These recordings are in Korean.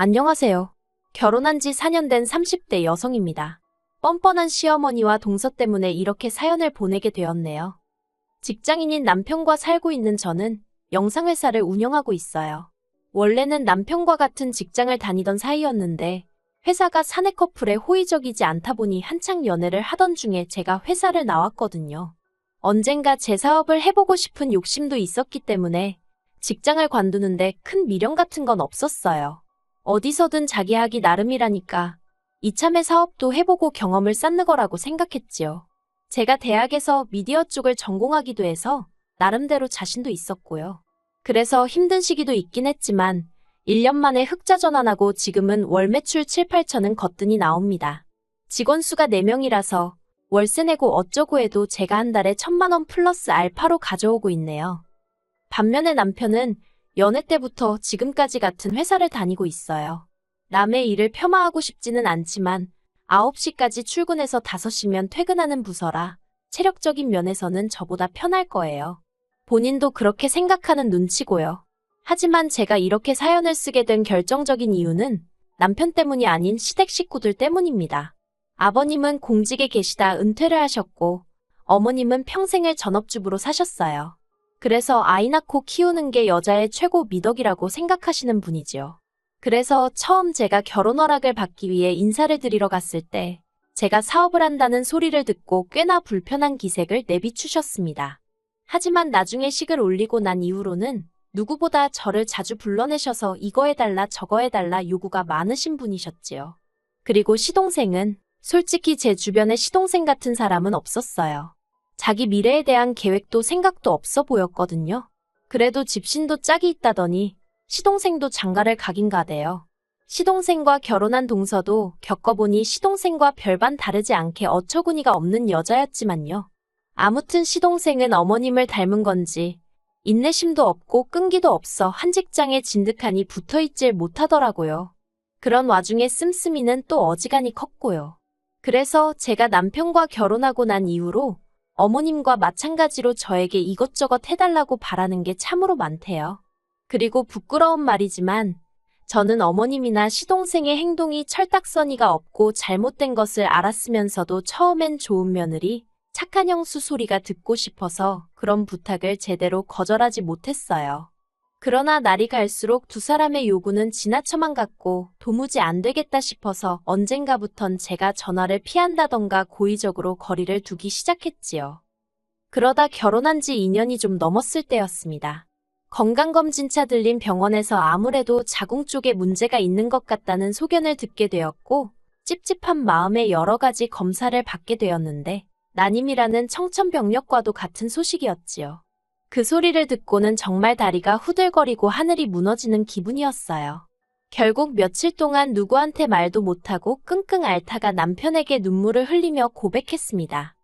안녕하세요. 결혼한 지 4년 된 30대 여성입니다. 뻔뻔한 시어머니와 동서 때문에 이렇게 사연을 보내게 되었네요. 직장인인 남편과 살고 있는 저는 영상회사를 운영하고 있어요. 원래는 남편과 같은 직장을 다니던 사이였는데 회사가 사내 커플에 호의적이지 않다 보니 한창 연애를 하던 중에 제가 회사를 나왔거든요. 언젠가 제 사업을 해보고 싶은 욕심도 있었기 때문에 직장을 관두는데 큰 미련 같은 건 없었어요. 어디서든 자기 하기 나름이라니까 이참에 사업도 해보고 경험을 쌓는 거라고 생각했지요. 제가 대학에서 미디어 쪽을 전공하기도 해서 나름대로 자신도 있었고요. 그래서 힘든 시기도 있긴 했지만 1년 만에 흑자 전환하고 지금은 월 매출 7, 8천은 거뜬히 나옵니다. 직원 수가 4명이라서 월세 내고 어쩌고 해도 제가 한 달에 1,000만 원 플러스 알파로 가져오고 있네요. 반면에 남편은 연애 때부터 지금까지 같은 회사를 다니고 있어요. 남의 일을 폄하하고 싶지는 않지만 9시까지 출근해서 5시면 퇴근하는 부서라 체력적인 면에서는 저보다 편할 거예요. 본인도 그렇게 생각하는 눈치고요. 하지만 제가 이렇게 사연을 쓰게 된 결정적인 이유는 남편 때문이 아닌 시댁 식구들 때문입니다. 아버님은 공직에 계시다 은퇴를 하셨고 어머님은 평생을 전업주부로 사셨어요. 그래서 아이 낳고 키우는 게 여자의 최고 미덕이라고 생각하시는 분이지요. 그래서 처음 제가 결혼 허락을 받기 위해 인사를 드리러 갔을 때 제가 사업을 한다는 소리를 듣고 꽤나 불편한 기색을 내비추셨습니다. 하지만 나중에 식을 올리고 난 이후로는 누구보다 저를 자주 불러내셔서 이거 해달라 저거 해달라 요구가 많으신 분이셨지요. 그리고 시동생은 솔직히 제 주변에 시동생 같은 사람은 없었어요. 자기 미래에 대한 계획도 생각도 없어 보였거든요. 그래도 집신도 짝이 있다더니 시동생도 장가를 가긴 가대요. 시동생과 결혼한 동서도 겪어보니 시동생과 별반 다르지 않게 어처구니가 없는 여자였지만요. 아무튼 시동생은 어머님을 닮은 건지 인내심도 없고 끈기도 없어 한 직장에 진득하니 붙어있질 못하더라고요. 그런 와중에 씀씀이는 또 어지간히 컸고요. 그래서 제가 남편과 결혼하고 난 이후로 어머님과 마찬가지로 저에게 이것저것 해달라고 바라는 게 참으로 많대요. 그리고 부끄러운 말이지만 저는 어머님이나 시동생의 행동이 철딱서니가 없고 잘못된 것을 알았으면서도 처음엔 좋은 며느리, 착한 형수 소리가 듣고 싶어서 그런 부탁을 제대로 거절하지 못했어요. 그러나 날이 갈수록 두 사람의 요구는 지나쳐만 갔고 도무지 안 되겠다 싶어서 언젠가부턴 제가 전화를 피한다던가 고의적으로 거리를 두기 시작했지요. 그러다 결혼한 지 2년이 좀 넘었을 때였습니다. 건강검진차 들린 병원에서 아무래도 자궁 쪽에 문제가 있는 것 같다는 소견을 듣게 되었고 찝찝한 마음에 여러 가지 검사를 받게 되었는데 난임이라는 청천벽력과도 같은 소식이었지요. 그 소리를 듣고는 정말 다리가 후들거리고 하늘이 무너지는 기분이었어요. 결국 며칠 동안 누구한테 말도 못하고 끙끙 앓다가 남편에게 눈물을 흘리며 고백했습니다.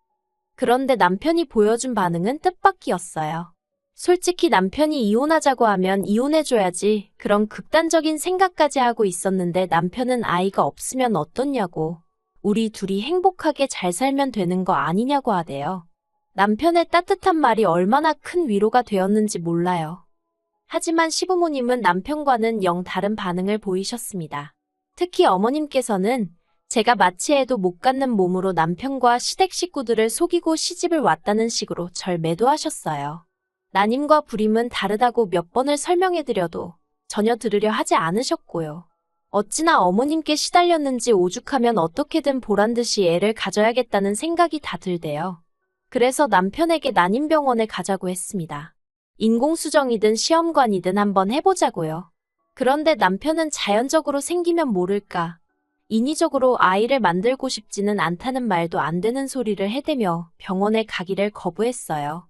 그런데 남편이 보여준 반응은 뜻밖이었어요. 솔직히 남편이 이혼하자고 하면 이혼해줘야지 그런 극단적인 생각까지 하고 있었는데 남편은 아이가 없으면 어떻냐고 우리 둘이 행복하게 잘 살면 되는 거 아니냐고 하대요. 남편의 따뜻한 말이 얼마나 큰 위로가 되었는지 몰라요. 하지만 시부모님은 남편과는 영 다른 반응을 보이셨습니다. 특히 어머님께서는 제가 마치 해도 못 갖는 몸으로 남편과 시댁 식구들을 속이고 시집을 왔다는 식으로 절 매도하셨어요. 난임과 불임은 다르다고 몇 번을 설명해드려도 전혀 들으려 하지 않으셨고요. 어찌나 어머님께 시달렸는지 오죽하면 어떻게든 보란듯이 애를 가져야겠다는 생각이 다 들대요. 그래서 남편에게 난임병원에 가자고 했습니다. 인공수정이든 시험관이든 한번 해보자고요. 그런데 남편은 자연적으로 생기면 모를까 인위적으로 아이를 만들고 싶지는 않다는 말도 안 되는 소리를 해대며 병원에 가기를 거부했어요.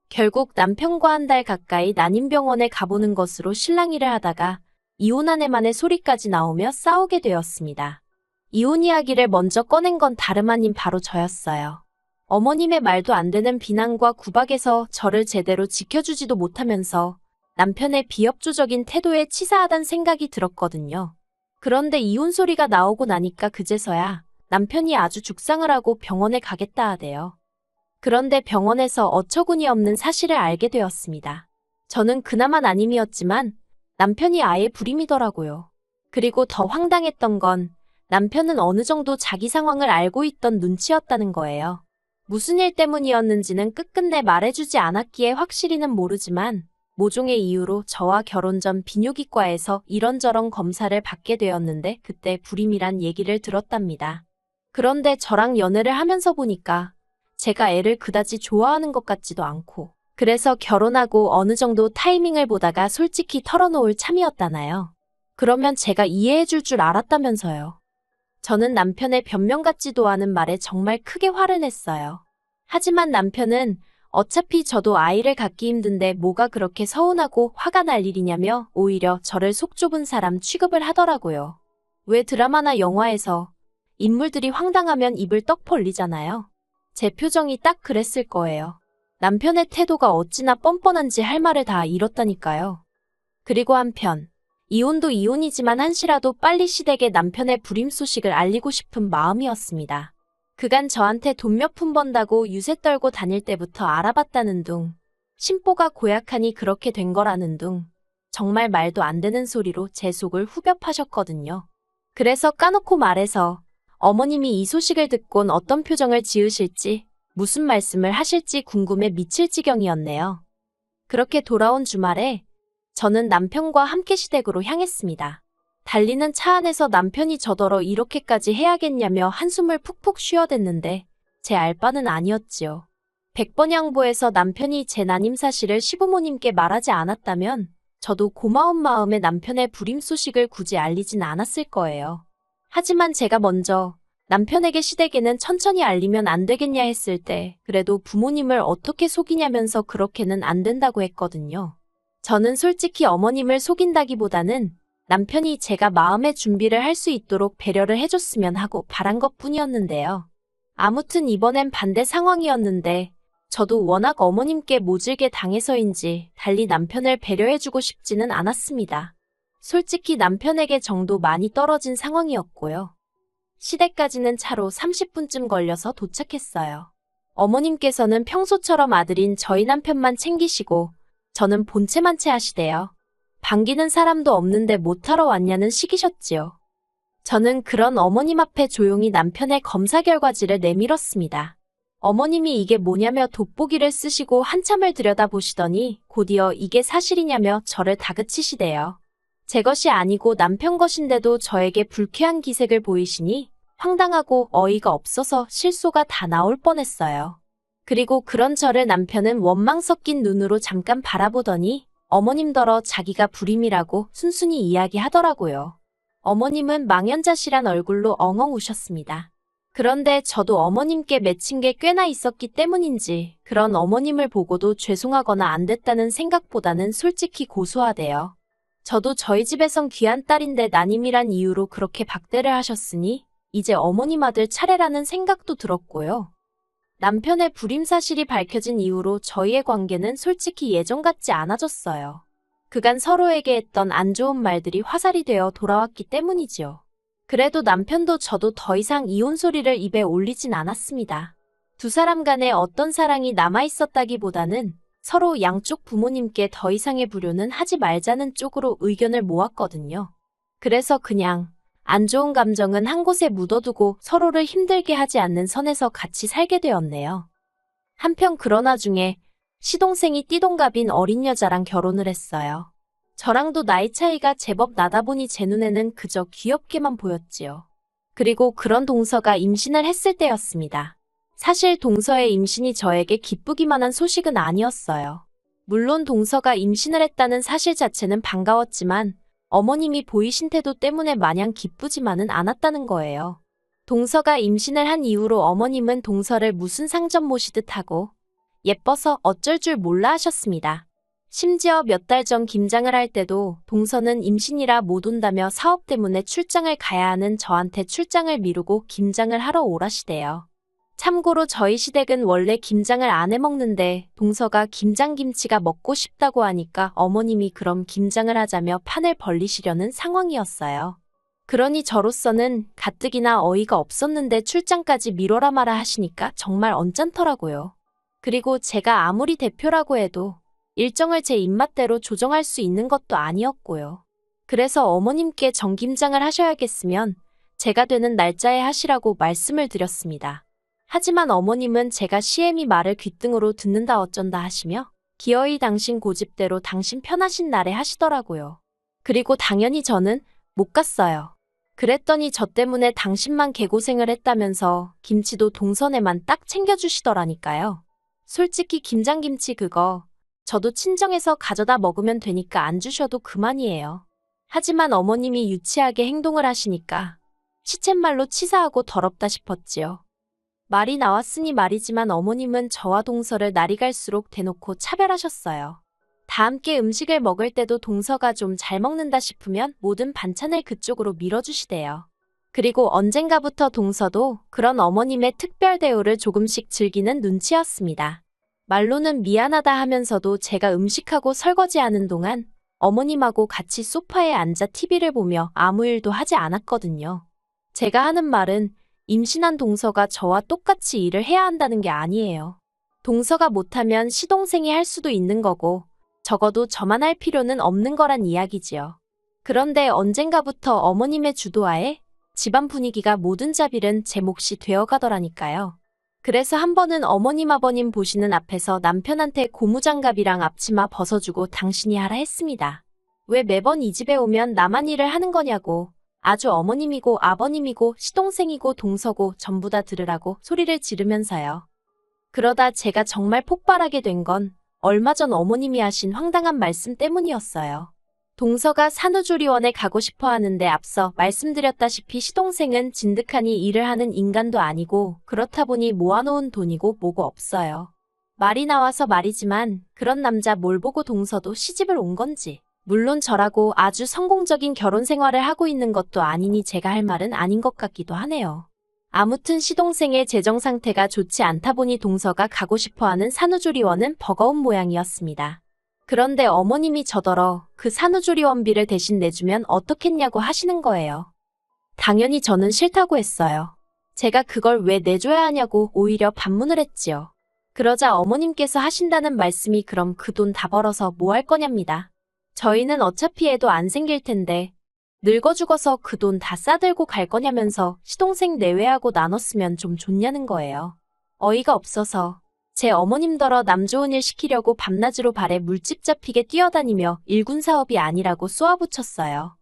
결국 남편과 한 달 가까이 난임병원에 가보는 것으로 실랑이를 하다가 이혼 아내만의 소리까지 나오며 싸우게 되었습니다. 이혼 이야기를 먼저 꺼낸 건 다름 아닌 바로 저였어요. 어머님의 말도 안 되는 비난과 구박에서 저를 제대로 지켜주지도 못하면서 남편의 비협조적인 태도에 치사하단 생각이 들었거든요. 그런데 이혼 소리가 나오고 나니까 그제서야 남편이 아주 죽상을 하고 병원에 가겠다 하대요. 그런데 병원에서 어처구니 없는 사실을 알게 되었습니다. 저는 그나마 난임이었지만 남편이 아예 불임이더라고요. 그리고 더 황당했던 건 남편은 어느 정도 자기 상황을 알고 있던 눈치였다는 거예요. 무슨 일 때문이었는지는 끝끝내 말해주지 않았기에 확실히는 모르지만 모종의 이유로 저와 결혼 전 비뇨기과에서 이런저런 검사를 받게 되었는데 그때 불임이란 얘기를 들었답니다. 그런데 저랑 연애를 하면서 보니까 제가 애를 그다지 좋아하는 것 같지도 않고 그래서 결혼하고 어느 정도 타이밍을 보다가 솔직히 털어놓을 참이었다나요. 그러면 제가 이해해줄 줄 알았다면서요. 저는 남편의 변명 같지도 않은 말에 정말 크게 화를 냈어요. 하지만 남편은 어차피 저도 아이를 갖기 힘든데 뭐가 그렇게 서운하고 화가 날 일이냐며 오히려 저를 속 좁은 사람 취급을 하더라고요. 왜 드라마나 영화에서 인물들이 황당하면 입을 떡 벌리잖아요. 제 표정이 딱 그랬을 거예요. 남편의 태도가 어찌나 뻔뻔한지 할 말을 다 잃었다니까요. 그리고 한편 이혼도 이혼이지만 한시라도 빨리 시댁에 남편의 불임 소식을 알리고 싶은 마음이었습니다. 그간 저한테 돈 몇 푼 번다고 유세 떨고 다닐 때부터 알아봤다는 둥, 심보가 고약하니 그렇게 된 거라는 둥, 정말 말도 안 되는 소리로 제 속을 후벼 파셨거든요. 그래서 까놓고 말해서 어머님이 이 소식을 듣곤 어떤 표정을 지으실지, 무슨 말씀을 하실지 궁금해 미칠 지경이었네요. 그렇게 돌아온 주말에 저는 남편과 함께 시댁으로 향했습니다. 달리는 차 안에서 남편이 저더러 이렇게까지 해야겠냐며 한숨을 푹푹 쉬어댔는데 제 알바는 아니었지요. 100번 양보해서 남편이 제 난임 사실을 시부모님께 말하지 않았다면 저도 고마운 마음에 남편의 불임 소식을 굳이 알리진 않았을 거예요. 하지만 제가 먼저 남편에게 시댁에는 천천히 알리면 안 되겠냐 했을 때 그래도 부모님을 어떻게 속이냐면서 그렇게는 안 된다고 했거든요. 저는 솔직히 어머님을 속인다기보다는 남편이 제가 마음의 준비를 할 수 있도록 배려를 해줬으면 하고 바란 것뿐이었는데요. 아무튼 이번엔 반대 상황이었는데 저도 워낙 어머님께 모질게 당해서인지 달리 남편을 배려해주고 싶지는 않았습니다. 솔직히 남편에게 정도 많이 떨어진 상황이었고요. 시댁까지는 차로 30분쯤 걸려서 도착했어요. 어머님께서는 평소처럼 아들인 저희 남편만 챙기시고 저는 본체만 채하시대요. 반기는 사람도 없는데 못하러 왔냐는 식이셨지요. 저는 그런 어머님 앞에 조용히 남편의 검사 결과지를 내밀었습니다. 어머님이 이게 뭐냐며 돋보기를 쓰시고 한참을 들여다보시더니 곧이어 이게 사실이냐며 저를 다그치시대요. 제 것이 아니고 남편 것인데도 저에게 불쾌한 기색을 보이시니 황당하고 어이가 없어서 실소가 다 나올 뻔했어요. 그리고 그런 저를 남편은 원망 섞인 눈으로 잠깐 바라보더니 어머님더러 자기가 불임이라고 순순히 이야기하더라고요. 어머님은 망연자실한 얼굴로 엉엉 우셨습니다. 그런데 저도 어머님께 맺힌 게 꽤나 있었기 때문인지 그런 어머님을 보고도 죄송하거나 안 됐다는 생각보다는 솔직히 고소하대요. 저도 저희 집에선 귀한 딸인데 난임이란 이유로 그렇게 박대를 하셨으니 이제 어머님 아들 차례라는 생각도 들었고요. 남편의 불임 사실이 밝혀진 이후로 저희의 관계는 솔직히 예전 같지 않아졌어요. 그간 서로에게 했던 안 좋은 말들이 화살이 되어 돌아왔기 때문이지요. 그래도 남편도 저도 더 이상 이혼 소리를 입에 올리진 않았습니다. 두 사람 간에 어떤 사랑이 남아있었다기보다는 서로 양쪽 부모님께 더 이상의 불효는 하지 말자는 쪽으로 의견을 모았거든요. 그래서 그냥 안 좋은 감정은 한 곳에 묻어두고 서로를 힘들게 하지 않는 선에서 같이 살게 되었네요. 한편 그런 와중에 시동생이 띠동갑인 어린 여자랑 결혼을 했어요. 저랑도 나이 차이가 제법 나다 보니 제 눈에는 그저 귀엽게만 보였지요. 그리고 그런 동서가 임신을 했을 때였습니다. 사실 동서의 임신이 저에게 기쁘기만 한 소식은 아니었어요. 물론 동서가 임신을 했다는 사실 자체는 반가웠지만 어머님이 보이신 태도 때문에 마냥 기쁘지만은 않았다는 거예요. 동서가 임신을 한 이후로 어머님은 동서를 무슨 상점 모시듯 하고 예뻐서 어쩔 줄 몰라 하셨습니다. 심지어 몇 달 전 김장을 할 때도 동서는 임신이라 못 온다며 사업 때문에 출장을 가야 하는 저한테 출장을 미루고 김장을 하러 오라시대요. 참고로 저희 시댁은 원래 김장을 안 해먹는데 동서가 김장김치가 먹고 싶다고 하니까 어머님이 그럼 김장을 하자며 판을 벌리시려는 상황이었어요. 그러니 저로서는 가뜩이나 어이가 없었는데 출장까지 미뤄라 마라 하시니까 정말 언짢더라고요. 그리고 제가 아무리 대표라고 해도 일정을 제 입맛대로 조정할 수 있는 것도 아니었고요. 그래서 어머님께 정김장을 하셔야겠으면 제가 되는 날짜에 하시라고 말씀을 드렸습니다. 하지만 어머님은 제가 시애미 말을 귓등으로 듣는다 어쩐다 하시며 기어이 당신 고집대로 당신 편하신 날에 하시더라고요. 그리고 당연히 저는 못 갔어요. 그랬더니 저 때문에 당신만 개고생을 했다면서 김치도 동선에만 딱 챙겨주시더라니까요. 솔직히 김장김치 그거 저도 친정에서 가져다 먹으면 되니까 안 주셔도 그만이에요. 하지만 어머님이 유치하게 행동을 하시니까 시쳇말로 치사하고 더럽다 싶었지요. 말이 나왔으니 말이지만 어머님은 저와 동서를 날이 갈수록 대놓고 차별하셨어요. 다 함께 음식을 먹을 때도 동서가 좀 잘 먹는다 싶으면 모든 반찬을 그쪽으로 밀어주시대요. 그리고 언젠가부터 동서도 그런 어머님의 특별 대우를 조금씩 즐기는 눈치였습니다. 말로는 미안하다 하면서도 제가 음식하고 설거지하는 동안 어머님하고 같이 소파에 앉아 TV를 보며 아무 일도 하지 않았거든요. 제가 하는 말은 임신한 동서가 저와 똑같이 일을 해야 한다는 게 아니에요. 동서가 못하면 시동생이 할 수도 있는 거고 적어도 저만 할 필요는 없는 거란 이야기지요. 그런데 언젠가부터 어머님의 주도하에 집안 분위기가 모든 자빌은 제 몫이 되어가더라니까요. 그래서 한 번은 어머님 아버님 보시는 앞에서 남편한테 고무장갑이랑 앞치마 벗어주고 당신이 하라 했습니다. 왜 매번 이 집에 오면 나만 일을 하는 거냐고 아주 어머님이고 아버님이고 시동생이고 동서고 전부 다 들으라고 소리를 지르면서요. 그러다 제가 정말 폭발하게 된 건 얼마 전 어머님이 하신 황당한 말씀 때문이었어요. 동서가 산후조리원에 가고 싶어 하는데 앞서 말씀드렸다시피 시동생은 진득하니 일을 하는 인간도 아니고 그렇다 보니 모아놓은 돈이고 뭐고 없어요. 말이 나와서 말이지만 그런 남자 뭘 보고 동서도 시집을 온 건지 물론 저라고 아주 성공적인 결혼 생활을 하고 있는 것도 아니니 제가 할 말은 아닌 것 같기도 하네요. 아무튼 시동생의 재정 상태가 좋지 않다 보니 동서가 가고 싶어하는 산후조리원은 버거운 모양이었습니다. 그런데 어머님이 저더러 그 산후조리원비를 대신 내주면 어떻겠냐고 하시는 거예요. 당연히 저는 싫다고 했어요. 제가 그걸 왜 내줘야 하냐고 오히려 반문을 했지요. 그러자 어머님께서 하신다는 말씀이 그럼 그 돈 다 벌어서 뭐 할 거냐입니다. 저희는 어차피 애도 안 생길 텐데 늙어 죽어서 그 돈 다 싸들고 갈 거냐면서 시동생 내외하고 나눴으면 좀 좋냐는 거예요. 어이가 없어서 제 어머님더러 남 좋은 일 시키려고 밤낮으로 발에 물집 잡히게 뛰어다니며 일군 사업이 아니라고 쏘아붙였어요.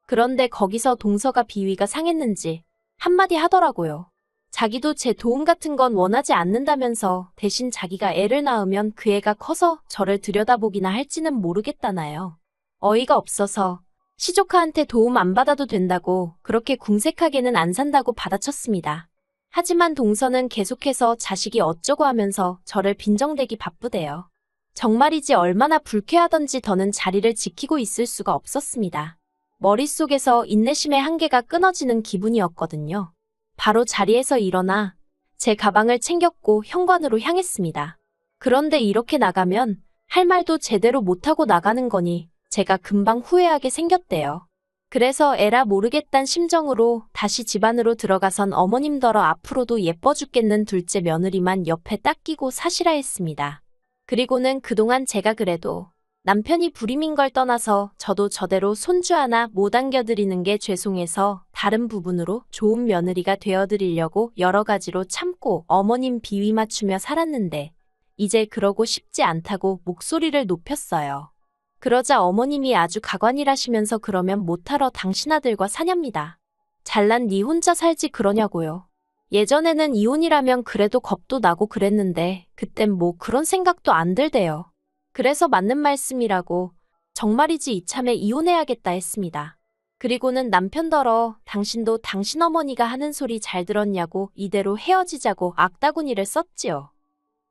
그런데 거기서 동서가 비위가 상했는지 한마디 하더라고요. 자기도 제 도움 같은 건 원하지 않는다면서 대신 자기가 애를 낳으면 그 애가 커서 저를 들여다보기나 할지는 모르겠다나요. 어이가 없어서 시조카한테 도움 안 받아도 된다고 그렇게 궁색하게는 안 산다고 받아쳤습니다. 하지만 동서는 계속해서 자식이 어쩌고 하면서 저를 빈정대기 바쁘대요. 정말이지 얼마나 불쾌하던지 더는 자리를 지키고 있을 수가 없었습니다. 머릿속에서 인내심의 한계가 끊어지는 기분이었거든요. 바로 자리에서 일어나 제 가방을 챙겼고 현관으로 향했습니다. 그런데 이렇게 나가면 할 말도 제대로 못하고 나가는 거니 제가 금방 후회하게 생겼대요. 그래서 에라 모르겠단 심정으로 다시 집 안으로 들어가선 어머님더러 앞으로도 예뻐 죽겠는 둘째 며느리만 옆에 딱 끼고 사시라 했습니다. 그리고는 그동안 제가 그래도 남편이 불임인 걸 떠나서 저도 저대로 손주 하나 못 안겨드리는 게 죄송해서 다른 부분으로 좋은 며느리가 되어드리려고 여러 가지로 참고 어머님 비위 맞추며 살았는데 이제 그러고 싶지 않다고 목소리를 높였어요. 그러자 어머님이 아주 가관이라시면서 그러면 못하러 당신 아들과 사냐입니다. 잘난 니 혼자 살지 그러냐고요. 예전에는 이혼이라면 그래도 겁도 나고 그랬는데 그땐 뭐 그런 생각도 안 들대요. 그래서 맞는 말씀이라고 정말이지 이참에 이혼해야겠다 했습니다. 그리고는 남편더러 당신도 당신 어머니가 하는 소리 잘 들었냐고 이대로 헤어지자고 악다구니를 썼지요.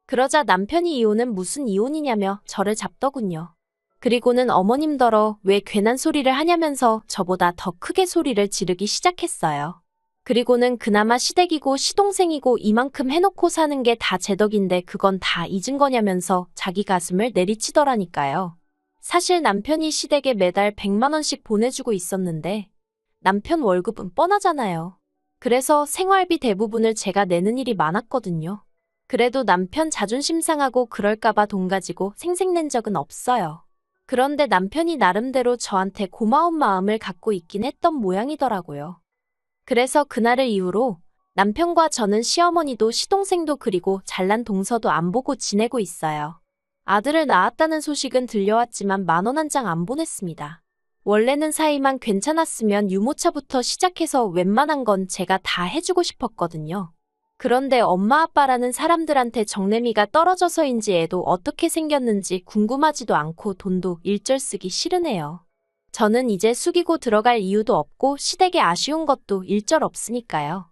그러자 남편이 이혼은 무슨 이혼이냐며 저를 잡더군요. 그리고는 어머님더러 왜 괜한 소리를 하냐면서 저보다 더 크게 소리를 지르기 시작했어요. 그리고는 그나마 시댁이고 시동생이고 이만큼 해놓고 사는 게 다 제 덕인데 그건 다 잊은 거냐면서 자기 가슴을 내리치더라니까요. 사실 남편이 시댁에 매달 100만 원씩 보내주고 있었는데 남편 월급은 뻔하잖아요. 그래서 생활비 대부분을 제가 내는 일이 많았거든요. 그래도 남편 자존심 상하고 그럴까봐 돈 가지고 생색낸 적은 없어요. 그런데 남편이 나름대로 저한테 고마운 마음을 갖고 있긴 했던 모양이더라고요. 그래서 그날을 이후로 남편과 저는 시어머니도 시동생도 그리고 잘난 동서도 안 보고 지내고 있어요. 아들을 낳았다는 소식은 들려왔지만 10,000원 한 장 안 보냈습니다. 원래는 사이만 괜찮았으면 유모차부터 시작해서 웬만한 건 제가 다 해주고 싶었거든요. 그런데 엄마 아빠라는 사람들한테 정내미가 떨어져서인지 애도 어떻게 생겼는지 궁금하지도 않고 돈도 일절 쓰기 싫으네요. 저는 이제 숙이고 들어갈 이유도 없고 시댁에 아쉬운 것도 일절 없으니까요.